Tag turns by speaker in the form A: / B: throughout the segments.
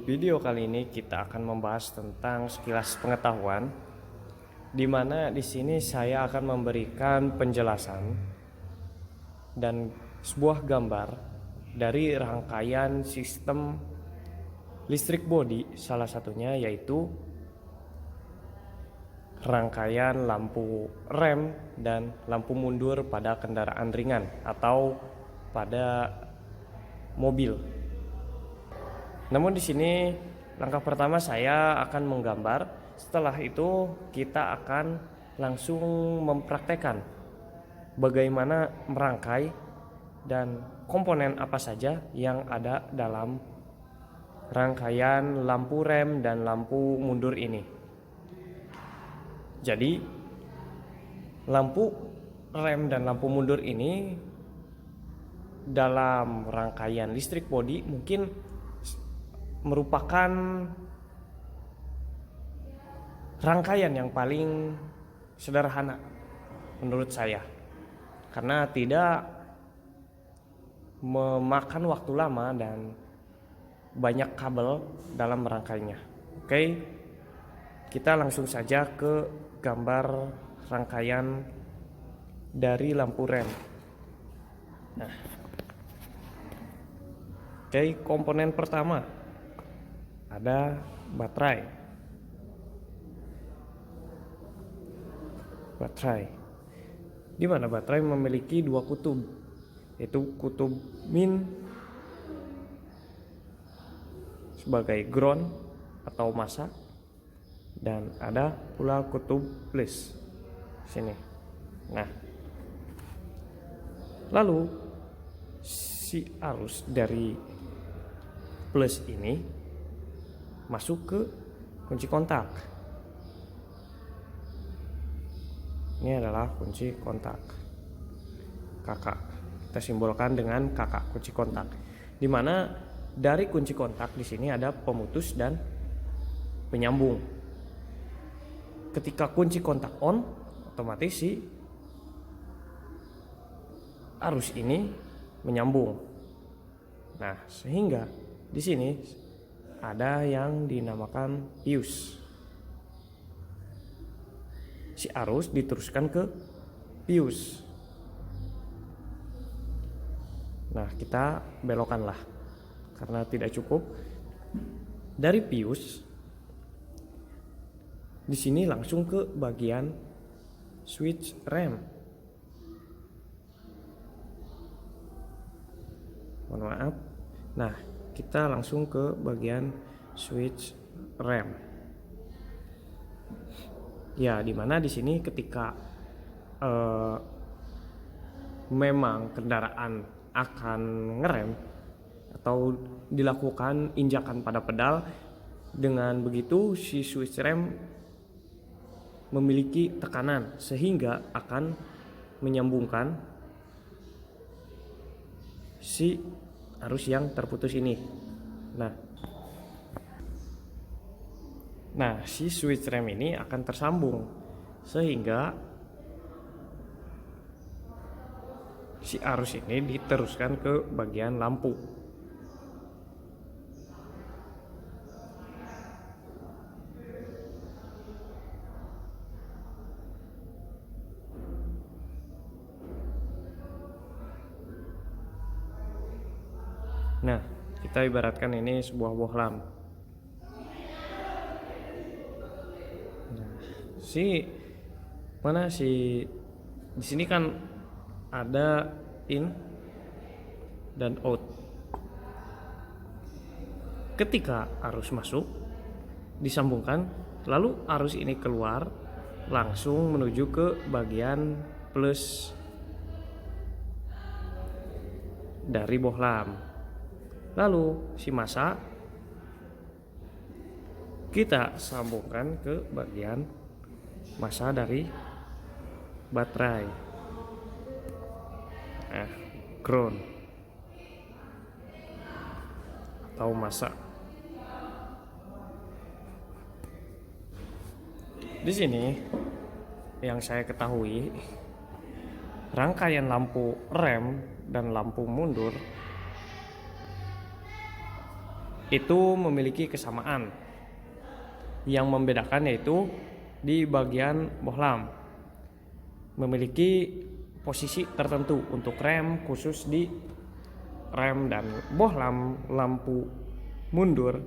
A: video kali ini kita akan membahas tentang sekilas pengetahuan, di mana di sini saya akan memberikan penjelasan dan sebuah gambar dari rangkaian sistem listrik body, salah satunya yaitu rangkaian lampu rem dan lampu mundur pada kendaraan ringan atau pada mobil. Namun di sini langkah pertama saya akan menggambar. Setelah itu kita akan langsung mempraktekkan bagaimana merangkai dan komponen apa saja yang ada dalam rangkaian lampu rem dan lampu mundur ini. Jadi lampu rem dan lampu mundur ini dalam rangkaian listrik body mungkin merupakan rangkaian yang paling sederhana menurut saya, karena tidak memakan waktu lama dan banyak kabel dalam merangkainya. Oke, kita langsung saja ke gambar rangkaian dari lampu rem. Nah, oke, komponen pertama ada baterai. Di mana baterai memiliki dua kutub, yaitu kutub min sebagai ground atau massa, dan ada pula kutub plus sini. Nah, lalu si arus dari plus ini masuk ke kunci kontak. Ini adalah kunci kontak kakak. Kita simbolkan dengan kakak kunci kontak. Di mana dari kunci kontak di sini ada pemutus dan penyambung. Ketika kunci kontak on, otomatis si arus ini menyambung. Nah, sehingga di sini ada yang dinamakan pius. Si arus diteruskan ke pius. Nah, kita belokkanlah karena tidak cukup. Dari pius di sini langsung ke bagian switch rem. Mohon maaf. Nah, kita langsung ke bagian switch rem. Ya, dimana di sini ketika memang kendaraan akan ngerem atau dilakukan injakan pada pedal, dengan begitu si switch rem memiliki tekanan sehingga akan menyambungkan si arus yang terputus ini. Nah, si switch rem ini akan tersambung sehingga si arus ini diteruskan ke bagian lampu. Nah, kita ibaratkan ini sebuah bohlam. Nah, di sini kan ada in dan out. Ketika arus masuk disambungkan, lalu arus ini keluar langsung menuju ke bagian plus dari bohlam. Lalu si massa kita sambungkan ke bagian massa dari baterai. Ground atau massa. Di sini yang saya ketahui, rangkaian lampu rem dan lampu mundur itu memiliki kesamaan. Yang membedakan yaitu di bagian bohlam memiliki posisi tertentu untuk rem khusus di rem dan bohlam lampu mundur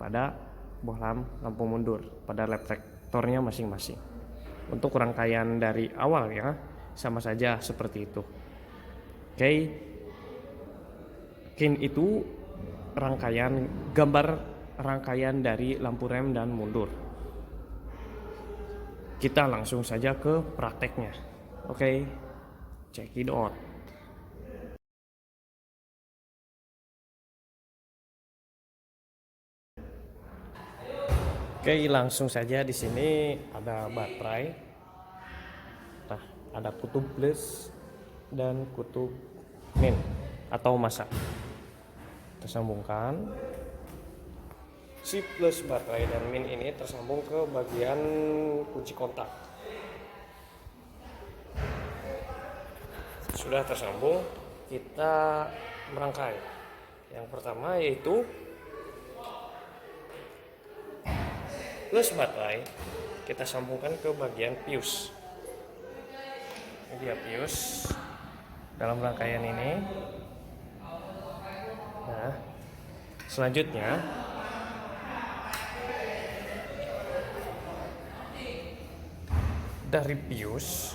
A: pada bohlam lampu mundur pada reflektornya masing-masing. Untuk rangkaian dari awal ya sama saja seperti itu. Oke. Itu rangkaian gambar rangkaian dari lampu rem dan mundur. Kita langsung saja ke prakteknya. Oke. Check it out. Oke, langsung saja di sini ada baterai. Nah, ada kutub plus dan kutub min atau massa. Kita sambungkan. Si plus baterai dan min ini tersambung ke bagian kunci kontak. Sudah tersambung, kita merangkai. Yang pertama yaitu plus baterai, kita sambungkan ke bagian fuse. Ini dia fuse dalam rangkaian ini. Nah, selanjutnya dari fuse,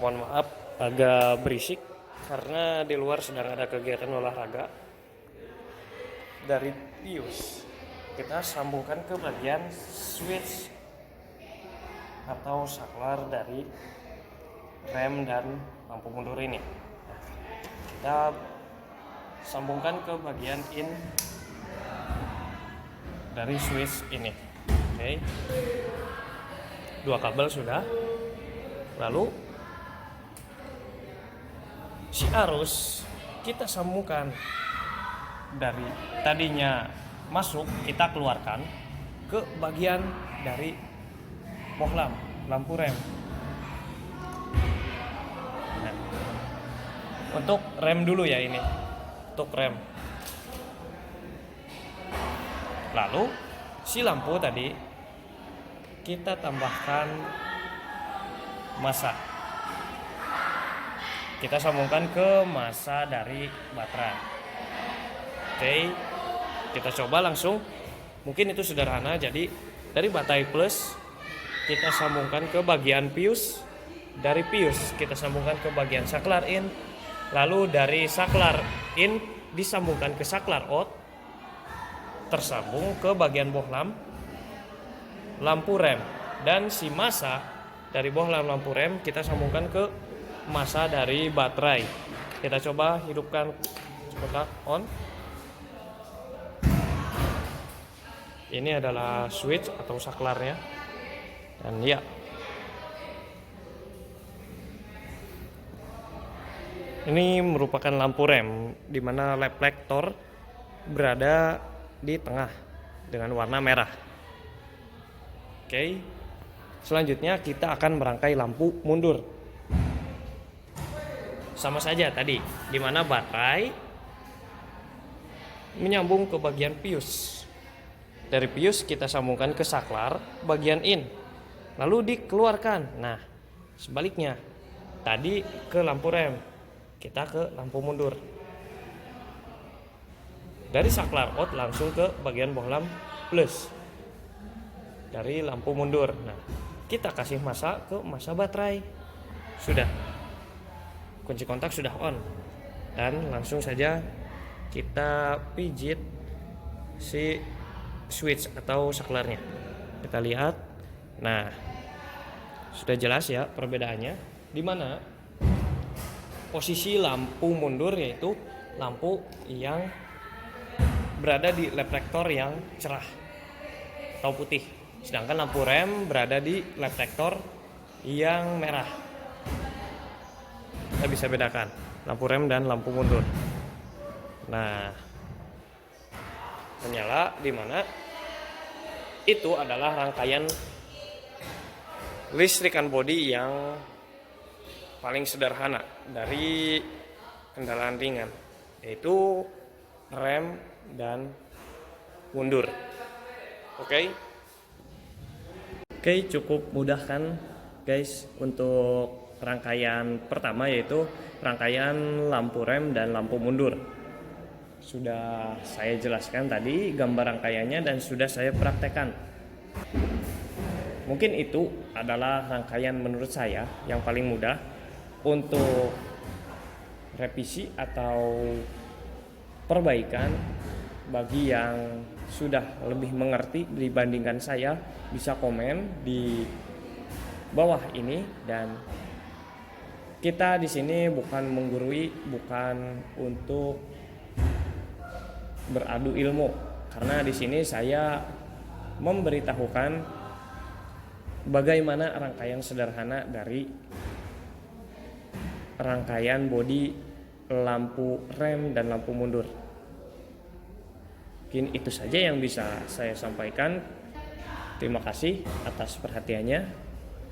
A: mohon maaf agak berisik karena di luar sedang ada kegiatan olahraga. Dari fuse kita sambungkan ke bagian switch atau saklar dari rem dan lampu mundur ini. Kita sambungkan ke bagian in dari switch ini. Oke. Dua kabel sudah. Lalu si arus kita sambungkan dari tadinya masuk, kita keluarkan ke bagian dari bohlam lampu rem. Nah, untuk rem dulu ya ini, untuk rem. Lalu si lampu tadi kita tambahkan massa. Kita sambungkan ke massa dari baterai. Oke, kita coba langsung. Mungkin itu sederhana. Jadi dari baterai plus kita sambungkan ke bagian fuse. Dari fuse kita sambungkan ke bagian saklar in. Lalu dari saklar in disambungkan ke saklar out. Tersambung ke bagian bohlam lampu rem. Dan si massa dari bohlam lampu rem kita sambungkan ke massa dari baterai. Kita coba hidupkan kontak on. Ini adalah switch atau saklarnya. Dan ya, ini merupakan lampu rem di mana reflektor berada di tengah dengan warna merah. Oke. Selanjutnya kita akan merangkai lampu mundur. Sama saja tadi, di mana baterai menyambung ke bagian fuse. Dari fuse kita sambungkan ke saklar bagian in. Lalu dikeluarkan. Nah, sebaliknya. Tadi ke lampu rem, kita ke lampu mundur. Dari saklar out langsung ke bagian bohlam plus. Dari lampu mundur. Nah, kita kasih massa ke massa baterai. Sudah. Kunci kontak sudah on. Dan langsung saja kita pijit si switch atau saklarnya. Kita lihat. Nah, sudah jelas ya perbedaannya, di mana posisi lampu mundur yaitu lampu yang berada di reflektor yang cerah atau putih, sedangkan lampu rem berada di reflektor yang merah. Kita bisa bedakan lampu rem dan lampu mundur. Nah, menyala di mana itu adalah rangkaian listrikan bodi yang paling sederhana dari kendaraan ringan. yaitu rem dan mundur. Oke. Oke, cukup mudah kan guys untuk rangkaian pertama, yaitu rangkaian lampu rem dan lampu mundur. Sudah saya jelaskan tadi gambar rangkaiannya dan sudah saya praktekkan. Mungkin itu adalah rangkaian menurut saya yang paling mudah untuk revisi atau perbaikan. Bagi yang sudah lebih mengerti dibandingkan saya, bisa komen di bawah ini. Dan kita di sini bukan menggurui, bukan untuk beradu ilmu, karena di sini saya memberitahukan bagaimana rangkaian sederhana dari rangkaian bodi lampu rem dan lampu mundur. Mungkin itu saja yang bisa saya sampaikan. Terima kasih atas perhatiannya.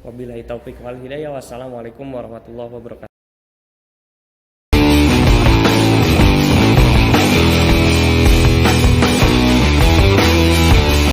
A: Wabillahi taufik wal hidayah. Wassalamualaikum warahmatullahi wabarakatuh.